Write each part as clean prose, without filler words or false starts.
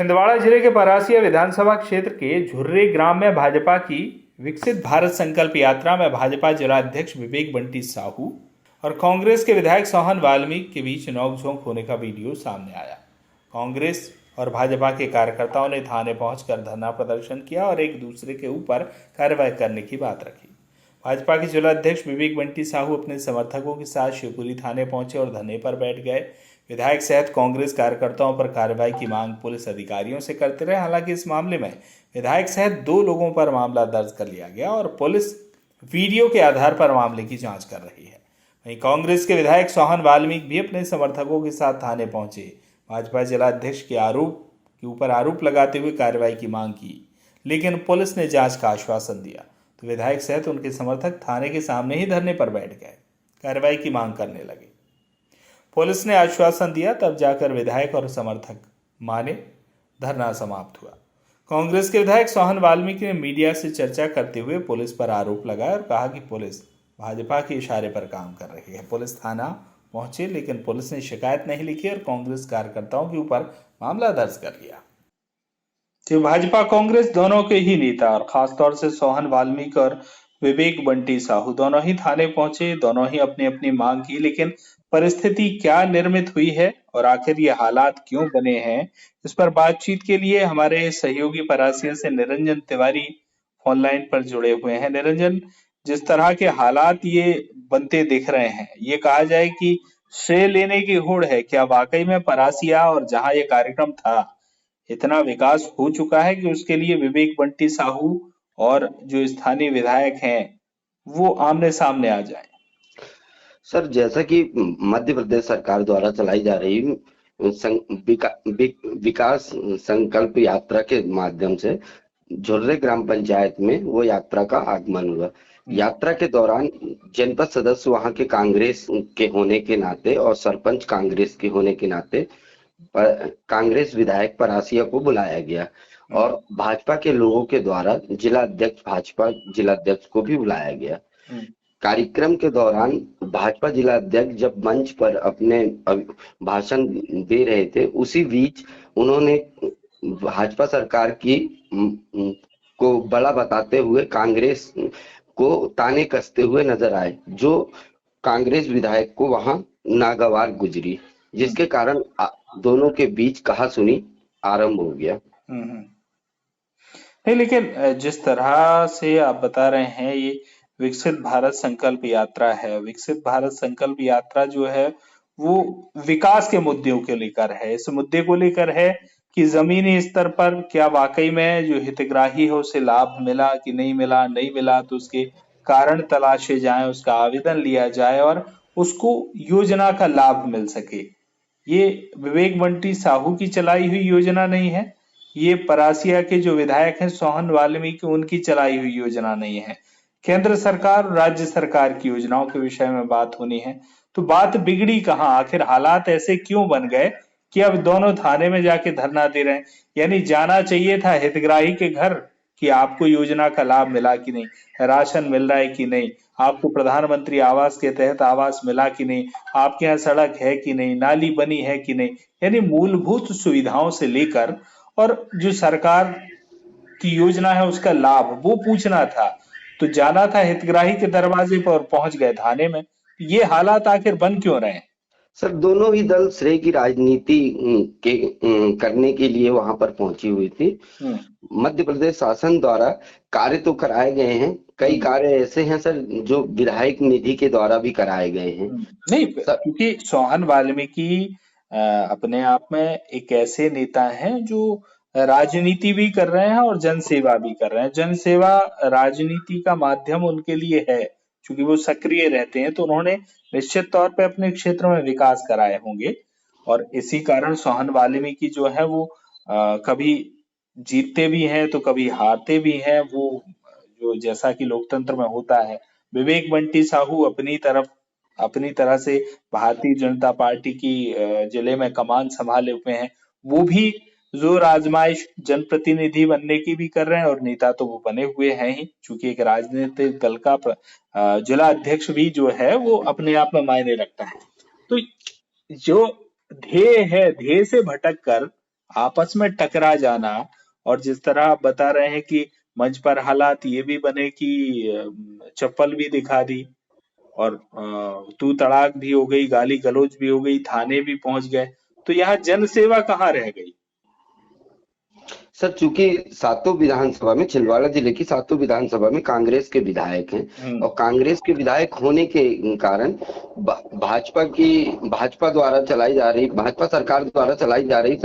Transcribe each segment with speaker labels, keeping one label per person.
Speaker 1: छिंदवाड़ा जिले के परासिया विधानसभा क्षेत्र के झुर्रे ग्राम में भाजपा की विकसित भारत संकल्प यात्रा में भाजपा जिलाध्यक्ष विवेक बंटी साहू और कांग्रेस के विधायक सोहन वाल्मीकि के बीच नोकझोंक होने का वीडियो सामने आया। कांग्रेस और भाजपा के कार्यकर्ताओं ने थाने पहुंचकर धरना प्रदर्शन किया और एक दूसरे के ऊपर कार्रवाई करने की बात रखी। भाजपा के जिलाध्यक्ष विवेक बंटी साहू अपने समर्थकों के साथ शिवपुरी थाने पहुंचे और धरने पर बैठ गए। विधायक सहित कांग्रेस कार्यकर्ताओं पर कार्रवाई की मांग पुलिस अधिकारियों से करते रहे। हालांकि इस मामले में विधायक सहित 2 लोगों पर मामला दर्ज कर लिया गया और पुलिस वीडियो के आधार पर मामले की जांच कर रही है। वहीं कांग्रेस के विधायक सोहन वाल्मीकि भी अपने समर्थकों के साथ थाने पहुंचे। भाजपा जिलाध्यक्ष के ऊपर आरोप लगाते हुए कार्रवाई की मांग की, लेकिन पुलिस ने जांच का आश्वासन दिया तो विधायक सहित उनके समर्थक थाने के सामने ही धरने पर बैठ गए, कार्रवाई की मांग करने लगे। पुलिस ने आश्वासन दिया, तब जाकर विधायक और समर्थक माने, धरना समाप्त हुआ। कांग्रेस के विधायक सोहन वाल्मीकि ने मीडिया से चर्चा करते हुए पुलिस पर आरोप लगाया और कहा कि पुलिस भाजपा के इशारे पर काम कर रही है। पुलिस थाना पहुंचे, लेकिन पुलिस ने शिकायत नहीं लिखी और कांग्रेस कार्यकर्ताओं के ऊपर मामला दर्ज कर लिया। तो भाजपा कांग्रेस दोनों के ही नेता और खासतौर से सोहन वाल्मीकि और विवेक बंटी साहू दोनों ही थाने पहुंचे, दोनों ही अपनी अपनी मांग की, लेकिन परिस्थिति क्या निर्मित हुई है और आखिर ये हालात क्यों बने हैं, इस पर बातचीत के लिए हमारे सहयोगी परासिया से निरंजन तिवारी फोन लाइन पर जुड़े हुए हैं। निरंजन, जिस तरह के हालात ये बनते दिख रहे हैं, ये कहा जाए कि श्रेय लेने की होड़ है, क्या वाकई में परासिया और जहां ये कार्यक्रम था इतना विकास हो चुका है कि उसके लिए विवेक बंटी साहू और जो स्थानीय विधायक हैं वो आमने सामने आ जाए?
Speaker 2: सर, जैसा कि मध्य प्रदेश सरकार द्वारा चलाई जा रही विकास संकल्प यात्रा के माध्यम से झुर्रे ग्राम पंचायत में वो यात्रा का आगमन हुआ। यात्रा के दौरान जनपद सदस्य वहां के कांग्रेस के होने के नाते और सरपंच कांग्रेस के होने के नाते कांग्रेस विधायक परासिया को बुलाया गया और भाजपा के लोगों के द्वारा भाजपा जिलाध्यक्ष को भी बुलाया गया। कार्यक्रम के दौरान भाजपा जिलाध्यक्ष जब मंच पर अपने भाषण दे रहे थे, उसी बीच उन्होंने भाजपा सरकार की को बड़ा बताते हुए कांग्रेस को ताने कसते हुए नजर आए, जो कांग्रेस विधायक को वहां नागवार गुजरी, जिसके कारण दोनों के बीच कहासुनी आरंभ हो गया।
Speaker 1: नहीं, लेकिन जिस तरह से आप बता रहे हैं, ये विकसित भारत संकल्प यात्रा है। विकसित भारत संकल्प यात्रा जो है वो विकास के मुद्दों को लेकर है। इस मुद्दे को लेकर है कि जमीनी स्तर पर क्या वाकई में जो हितग्राही है उसे लाभ मिला कि नहीं मिला, नहीं मिला तो उसके कारण तलाशे जाएं, उसका आवेदन लिया जाए और उसको योजना का लाभ मिल सके। ये विवेक बंटी साहू की चलाई हुई योजना नहीं है, ये परासिया के जो विधायक हैं सोहन वाल्मीकि, उनकी चलाई हुई योजना नहीं है। केंद्र सरकार और राज्य सरकार की योजनाओं के विषय में बात होनी है। तो बात बिगड़ी कहाँ? आखिर हालात ऐसे क्यों बन गए कि अब दोनों थाने में जाके धरना दे रहे हैं? यानी जाना चाहिए था हितग्राही के घर कि आपको योजना का लाभ मिला कि नहीं, राशन मिल रहा है कि नहीं, आपको प्रधानमंत्री आवास के तहत आवास मिला कि नहीं, आपके यहाँ सड़क है कि नहीं, नाली बनी है कि नहीं, यानी मूलभूत सुविधाओं से लेकर और जो सरकार की योजना है उसका लाभ वो पूछना था। तो जाना था हितग्राही के दरवाजे पर, पहुंच गए थाने में। ये हालात आखिर बन क्यों रहे हैं?
Speaker 2: सर, दोनों ही दल श्रेय की राजनीति करने के लिए वहां पर पहुंची हुई थी। मध्य प्रदेश शासन द्वारा कार्य तो कराए गए हैं, कई कार्य ऐसे हैं सर जो विधायक निधि के द्वारा भी कराए गए हैं।
Speaker 1: नहीं, क्योंकि सोहन वाल्मीकि अपने आप में एक ऐसे नेता हैं जो राजनीति भी कर रहे हैं और जनसेवा भी कर रहे हैं। जनसेवा राजनीति का माध्यम उनके लिए है, क्योंकि वो सक्रिय रहते हैं, तो उन्होंने निश्चित तौर पे अपने क्षेत्र में विकास कराए होंगे और इसी कारण सोहन वाल्मीकि जो है वो कभी जीतते भी हैं तो कभी हारते भी हैं, वो जो जैसा कि लोकतंत्र में होता है। विवेक बंटी साहू अपनी तरह से भारतीय जनता पार्टी की जिले में कमान संभाले हुए हैं। वो भी जोर आजमाइश जनप्रतिनिधि बनने की भी कर रहे हैं और नेता तो वो बने हुए हैं ही, चूंकि एक राजनीतिक दल का जिला अध्यक्ष भी जो है वो अपने आप में मायने रखता है। तो जो ध्येय है, ध्येय से भटक कर आपस में टकरा जाना, और जिस तरह आप बता रहे हैं कि मंच पर हालात ये भी बने कि चप्पल भी दिखा दी, और तू तड़ाक भी हो गई, गाली गलौज भी हो गई, थाने भी पहुंच गए, तो यहाँ जन सेवा कहाँ रह गई?
Speaker 2: सर, चूंकि सातों विधानसभा में, छिंदवाड़ा जिले की सातों विधानसभा में कांग्रेस के विधायक हैं,
Speaker 1: हम्म।
Speaker 2: और कांग्रेस के विधायक होने के कारण भाजपा की, भाजपा द्वारा चलाई जा रही, भाजपा सरकार द्वारा चलाई जा रही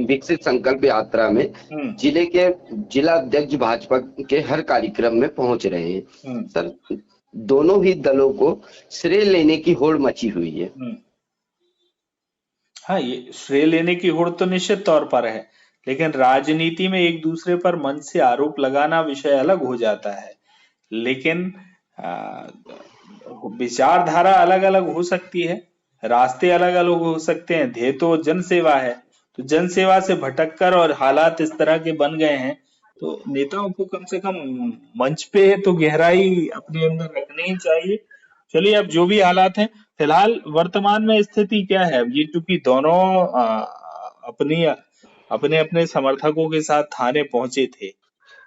Speaker 2: विकसित संकल्प यात्रा में
Speaker 1: हम्म।
Speaker 2: जिले के जिला अध्यक्ष भाजपा के हर कार्यक्रम में पहुंच रहे हैं।
Speaker 1: हम्म।
Speaker 2: सर, दोनों ही दलों को श्रेय लेने की होड़ मची हुई है।
Speaker 1: हम्म। हाँ, ये श्रेय लेने की होड़ तो निश्चित तौर पर है, लेकिन राजनीति में एक दूसरे पर मन से आरोप लगाना विषय अलग हो जाता है। लेकिन आ, विचारधारा अलग अलग हो सकती है, रास्ते अलग अलग हो सकते हैं, ध्येय तो जन सेवा है। तो जन सेवा से भटककर और हालात इस तरह के बन गए हैं, तो नेताओं को कम से कम मंच पे तो गहराई अपने अंदर रखनी ही चाहिए। चलिए, अब जो भी हालात हैं, फिलहाल वर्तमान में स्थिति क्या है? अब ये चूंकि दोनों अपनी अपने अपने समर्थकों के साथ थाने पहुंचे थे,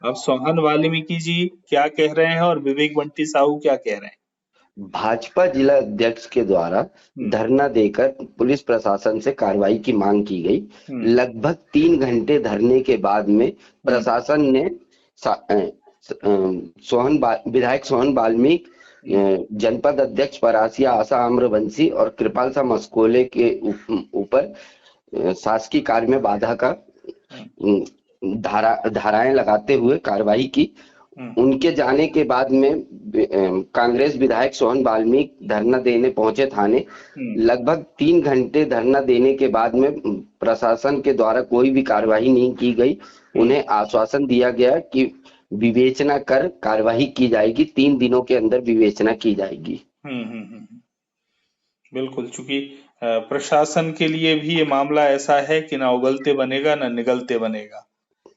Speaker 1: अब सोहन वाल्मीकि जी क्या कह रहे हैं और विवेक बंटी साहू क्या कह रहे हैं?
Speaker 2: भाजपा जिला अध्यक्ष के द्वारा
Speaker 1: हम्म।
Speaker 2: धरना देकर पुलिस प्रशासन से कार्रवाई की मांग की गई।
Speaker 1: हम्म।
Speaker 2: लगभग 3 घंटे धरने के बाद में
Speaker 1: हम्म।
Speaker 2: प्रशासन ने विधायक सोहन वाल्मीकि,
Speaker 1: हम्म।
Speaker 2: जनपद अध्यक्ष परासिया आशा आम्रवंशी और कृपाल सा मस्कोले के ऊपर शासकीय कार्य में बाधा का
Speaker 1: हम्म।
Speaker 2: धाराएं लगाते हुए कार्रवाई की।
Speaker 1: हम्म।
Speaker 2: उनके जाने के बाद में कांग्रेस विधायक सोहन वाल्मीकि धरना देने पहुंचे थाने।
Speaker 1: हम्म।
Speaker 2: लगभग 3 घंटे धरना देने के बाद में प्रशासन के द्वारा कोई भी कार्रवाई नहीं की गई।
Speaker 1: हम्म।
Speaker 2: उन्हें आश्वासन दिया गया कि विवेचना कर कार्रवाई की जाएगी, 3 दिनों के अंदर विवेचना की जाएगी।
Speaker 1: हम्म। बिल्कुल, चूंकि प्रशासन के लिए भी ये मामला ऐसा है कि ना उगलते बनेगा ना निगलते बनेगा।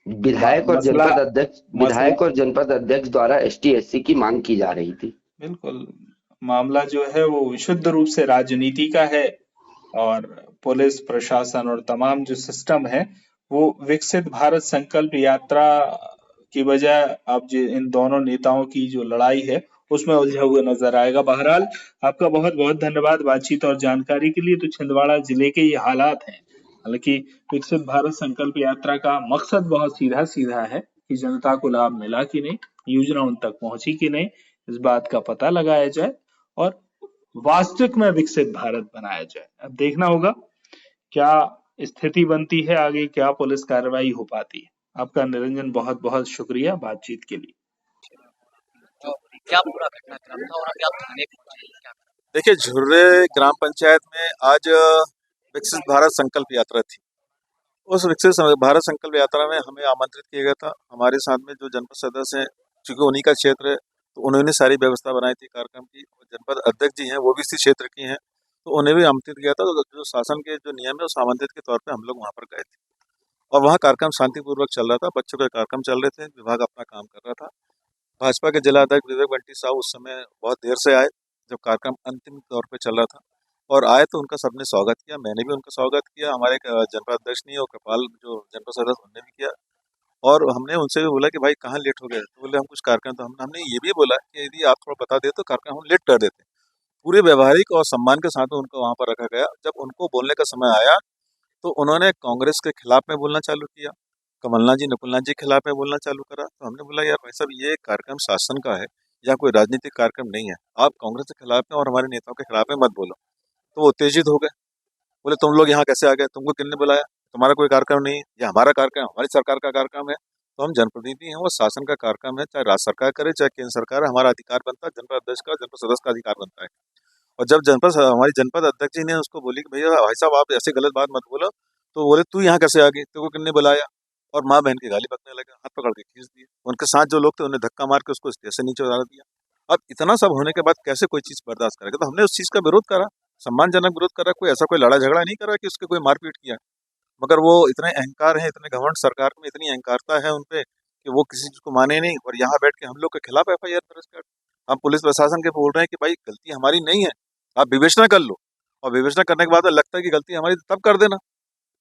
Speaker 1: मसला मसला
Speaker 2: विधायक और जनपद अध्यक्ष द्वारा एसटी एससी की मांग की जा रही थी।
Speaker 1: बिल्कुल, मामला जो है वो विशुद्ध रूप से राजनीति का है, और पुलिस प्रशासन और तमाम जो सिस्टम है वो विकसित भारत संकल्प यात्रा की बजाय अब जो इन दोनों नेताओं की जो लड़ाई है उसमें उलझा हुआ नजर आएगा। बहरहाल, आपका बहुत बहुत धन्यवाद बातचीत और जानकारी के लिए। तो छिंदवाड़ा जिले के ये हालात हैं। हालांकि विकसित भारत संकल्प यात्रा का मकसद बहुत सीधा सीधा है कि जनता को लाभ मिला कि नहीं, योजना उन तक पहुंची कि नहीं, इस बात का पता लगाया जाए और वास्तविक में विकसित भारत बनाया जाए। अब देखना होगा क्या स्थिति बनती है आगे, क्या पुलिस कार्रवाई हो पाती है। आपका निरंजन बहुत बहुत शुक्रिया बातचीत के लिए।
Speaker 3: क्या पूरा घटनाक्रम था और अभी आप थाने पहुंचे हैं, क्या?
Speaker 4: देखिए, झुर्रे ग्राम पंचायत में आज विकसित भारत संकल्प यात्रा थी। उस भारत संकल्प यात्रा में हमें आमंत्रित किया गया था। हमारे साथ में जो जनपद सदस्य हैं, चूंकि उन्हीं का क्षेत्र है, तो उन्होंने सारी व्यवस्था बनाई थी कार्यक्रम की। जनपद अध्यक्ष जी हैं, वो भी इसी क्षेत्र की हैं, तो उन्हें भी आमंत्रित किया था। तो जो शासन के जो नियम है उस आमंत्रित के तौर पर हम लोग वहाँ पर गए थे, और वहाँ कार्यक्रम शांतिपूर्वक चल रहा था। बच्चों के कार्यक्रम चल रहे थे, विभाग अपना काम कर रहा था। भाजपा के जिला अध्यक्ष विवेक बंटी साहू उस समय बहुत देर से आए, जब कार्यक्रम अंतिम तौर पे चल रहा था, और आए तो उनका सबने स्वागत किया। मैंने भी उनका स्वागत किया, हमारे जनपद अध्यक्ष ने और कृपाल जो जनपद सदस्य उन्होंने भी किया। और हमने उनसे भी बोला कि भाई कहाँ लेट हो गए, तो बोले हम कुछ कार्यक्रम, तो हमने ये भी बोला कि यदि आप थोड़ा बता दें तो कार्यक्रम हम लेट कर देते। पूरे व्यवहारिक और सम्मान के साथ उनको वहाँ पर रखा गया। जब उनको बोलने का समय आया तो उन्होंने कांग्रेस के खिलाफ में बोलना चालू किया, कमलनाथ जी, नकुलनाथ जी के खिलाफ में बोलना चालू करा। तो हमने बोला यार भाई साहब, ये कार्यक्रम शासन का है या कोई राजनीतिक कार्यक्रम नहीं है, आप कांग्रेस के खिलाफ में और हमारे नेताओं के खिलाफ में मत बोलो। तो वो उत्तेजित हो गए, बोले तुम लोग यहाँ कैसे आ गए, तुमको किसने बुलाया, तुम्हारा कोई कार्यक्रम नहीं है, ये हमारा कार्यक्रम, हमारी सरकार का कार्यक्रम है। तो हम जनप्रतिनिधि हैं, वो शासन का कार्यक्रम है, चाहे राज्य सरकार करे चाहे केंद्र सरकार, हमारा अधिकार बनता है, जनपद अध्यक्ष का, जनपद सदस्य का अधिकार बनता है। और जब हमारी जनपद अध्यक्ष जी ने उसको बोली कि भैया भाई साहब आप ऐसे गलत बात मत बोलो, तो बोले तू यहाँ कैसे आ गई, तेरे को किसने बुलाया, और माँ बहन की गाली बकने लगे, हाथ पकड़ के खींच दिए। उनके साथ जो लोग थे उन्हें धक्का मार के उसको स्टेज से नीचे उतार दिया। अब इतना सब होने के बाद कैसे कोई चीज़ बर्दाश्त करेगा, तो हमने उस चीज़ का विरोध करा, सम्मानजनक विरोध करा। कोई ऐसा कोई लड़ा झगड़ा नहीं करा कि उसके कोई मारपीट किया, मगर वो इतने अहंकार हैं, इतने घमंड सरकार में इतनी अहंकारता है उनपे कि वो किसी चीज को माने नहीं, और यहाँ बैठ के हम लोग के खिलाफ एफआईआर दर्ज कर। हम पुलिस प्रशासन के बोल रहे हैं कि भाई गलती हमारी नहीं है, आप विवेचना कर लो, और विवेचना करने के बाद लगता है कि गलती हमारी, तब कर देना,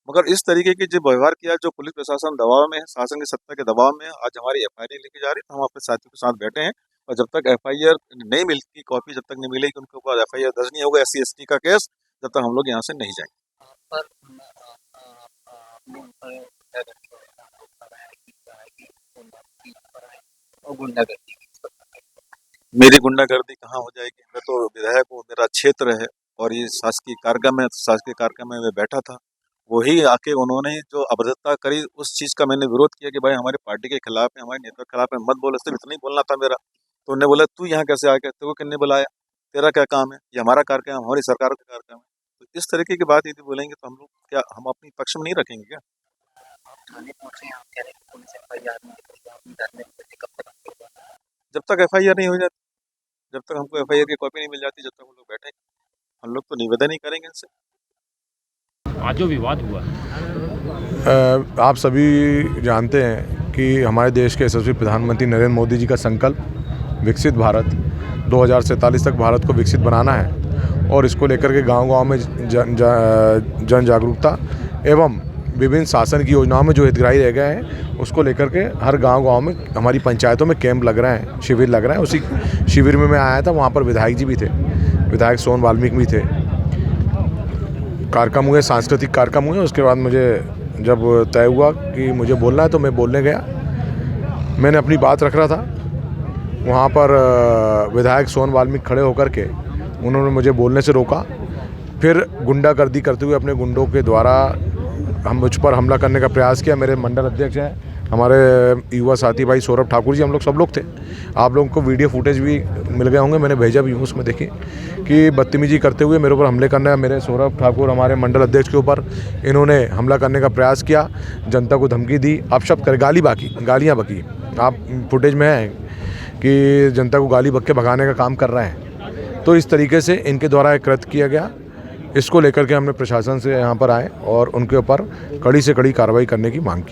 Speaker 4: मगर इस तरीके की जो व्यवहार किया, जो पुलिस प्रशासन दबाव में है, शासन की सत्ता के दबाव में है, आज हमारी FIR लेके जा रही है, तो हम अपने साथियों के साथ बैठे हैं। और जब तक FIR नहीं मिलती, कॉपी जब तक नहीं मिलेगी, उनके ऊपर FIR दर्ज नहीं होगा SC ST का केस, जब तक हम लोग यहाँ से नहीं जाएंगे।
Speaker 3: पर आपने उन पर गुंडागर्दी का आरोप लगाया है कि गुंडागर्दी पर है और गुंडागर्दी की इस पर
Speaker 4: मेरी गुंडागर्दी कहाँ हो जाएगी? मैं तो विधायक हूँ, मेरा क्षेत्र है और ये शासकीय कार्यक्रम में मैं बैठा था। वही आके उन्होंने जो अभद्रता करी, उस चीज का मैंने विरोध किया कि भाई हमारी पार्टी के खिलाफ है, हमारे नेता के खिलाफ है, मत बोलो। सिर्फ इतना ही बोलना था मेरा। तो उन्होंने बोला तू यहाँ कैसे आ गया, तेरे को किसने बुलाया, तेरा क्या काम है, ये हमारा कार्यक्रम है, हमारी सरकार का कार्यक्रम है। तो इस तरीके की बात यदि बोलेंगे तो हम लोग क्या, हम अपनी पक्ष में नहीं रखेंगे क्या?
Speaker 3: आप थाने पहुंचे हैं, आप कह रहे हैं कि पुलिस FIR नहीं करेगी, आप डर में कब तक आपके होगा?
Speaker 4: जब तक FIR नहीं हो जाती, जब तक हमको FIR की कॉपी नहीं मिल जाती, जब तक हम लोग बैठे, हम लोग तो निवेदन ही करेंगे इनसे।
Speaker 5: आज जो विवाद हुआ,
Speaker 6: आप सभी जानते हैं कि हमारे देश के यशस्वी प्रधानमंत्री नरेंद्र मोदी जी का संकल्प विकसित भारत 2047 तक भारत को विकसित बनाना है और इसको लेकर के गांव-गांव में जन जागरूकता एवं विभिन्न शासन की योजनाओं में जो हितग्राही रह गए हैं उसको लेकर के हर गांव-गांव में हमारी पंचायतों में कैंप लग रहे हैं, शिविर लग रहे हैं। उसी शिविर में मैं आया था, वहाँ पर विधायक जी भी थे, विधायक सोहन वाल्मीकि भी थे। कार्यक्रम हुए, सांस्कृतिक कार्यक्रम हुए। उसके बाद मुझे जब तय हुआ कि मुझे बोलना है तो मैं बोलने गया। मैंने अपनी बात रख रहा था, वहाँ पर विधायक सोहन वाल्मीकि खड़े होकर के उन्होंने मुझे बोलने से रोका। फिर गुंडागर्दी करते हुए अपने गुंडों के द्वारा मुझ पर हमला करने का प्रयास किया। मेरे मंडल अध्यक्ष हैं, हमारे युवा साथी भाई सौरभ ठाकुर जी, हम लोग सब लोग थे। आप लोगों को वीडियो फुटेज भी मिल गए होंगे, मैंने भेजा भी हूँ। उसमें देखिए कि बदतमीजी करते हुए मेरे ऊपर हमले करना है। मेरे सौरभ ठाकुर हमारे मंडल अध्यक्ष के ऊपर इन्होंने हमला करने का प्रयास किया, जनता को धमकी दी, अपशब्द कर गालियाँ बकी। आप फुटेज में है कि जनता को गाली बक के भगाने का काम कर रहे हैं। तो इस तरीके से इनके द्वारा एक कृत्य किया गया। इसको लेकर के हमने प्रशासन से यहाँ पर आए और उनके ऊपर कड़ी से कड़ी कार्रवाई करने की मांग की।